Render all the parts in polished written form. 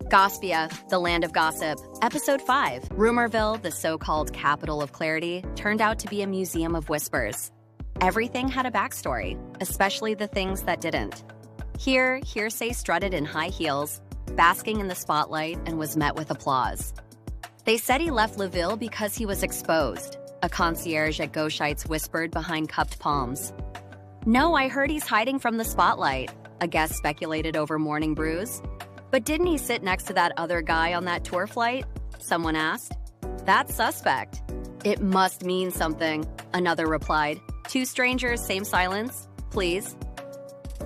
Gospia, the land of gossip. Episode 5. Rumorville, the so-called capital of clarity, turned out to be a museum of whispers. Everything had a backstory, especially the things that didn't. Here, hearsay strutted in high heels, basking in the spotlight, and was met with applause. They said he left LaVille because he was exposed, a concierge at Goshites whispered behind cupped palms. No, I heard he's hiding from the spotlight, a guest speculated over morning brews. But didn't he sit next to that other guy on that tour flight? Someone asked. That's suspect. It must mean something, another replied. Two strangers, same silence, please.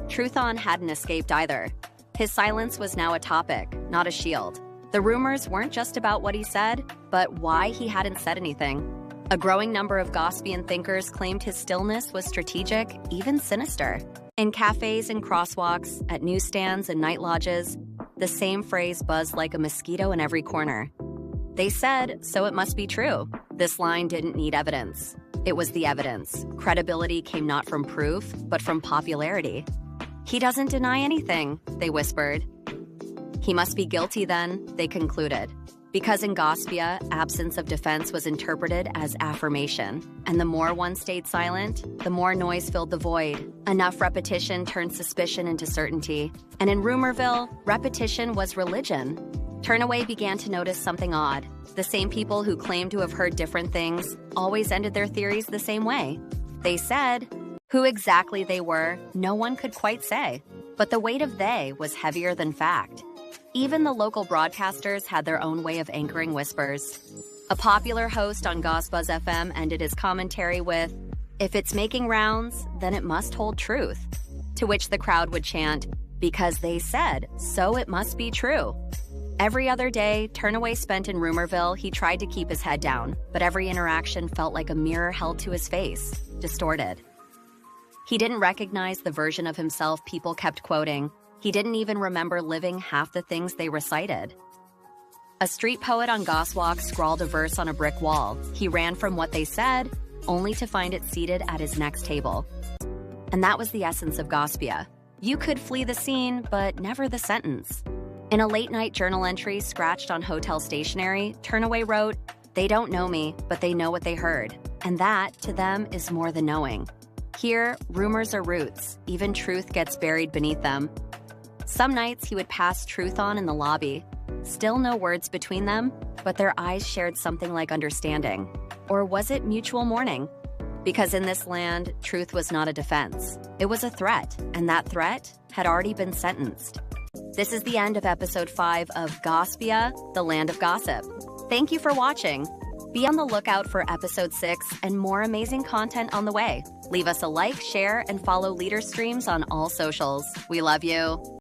Truthon hadn't escaped either. His silence was now a topic, not a shield. The rumors weren't just about what he said, but why he hadn't said anything. A growing number of Gospian thinkers claimed his stillness was strategic, even sinister. In cafes and crosswalks, at newsstands and night lodges, the same phrase buzzed like a mosquito in every corner. They said, so it must be true. This line didn't need evidence. It was the evidence. Credibility came not from proof, but from popularity. He doesn't deny anything, they whispered. He must be guilty then, they concluded. Because in Gospia, absence of defense was interpreted as affirmation, and the more one stayed silent, the more noise filled the void. Enough repetition turned suspicion into certainty. And in Rumorville, repetition was religion. Turnaway began to notice something odd. The same people who claimed to have heard different things always ended their theories the same way. They said, who exactly they were, no one could quite say. But the weight of they was heavier than fact. Even the local broadcasters had their own way of anchoring whispers. A popular host on Gospbuzz FM ended his commentary with, if it's making rounds, then it must hold truth. To which the crowd would chant, because they said, so it must be true. Every other day, Turnaway spent in Rumorville, he tried to keep his head down, but every interaction felt like a mirror held to his face, distorted. He didn't recognize the version of himself people kept quoting. He didn't even remember living half the things they recited. A street poet on Goswalk scrawled a verse on a brick wall. He ran from what they said, only to find it seated at his next table. And that was the essence of Gospia. You could flee the scene, but never the sentence. In a late-night journal entry scratched on hotel stationery, Turnaway wrote, they don't know me, but they know what they heard. And that, to them, is more than knowing. Here, rumors are roots. Even truth gets buried beneath them. Some nights he would pass Truthon in the lobby. Still no words between them, but their eyes shared something like understanding. Or was it mutual mourning? Because in this land, truth was not a defense. It was a threat, and that threat had already been sentenced. This is the end of episode 5 of Gospia, the land of gossip. Thank you for watching. Be on the lookout for episode 6 and more amazing content on the way. Leave us a like, share, and follow Leader Streams on all socials. We love you.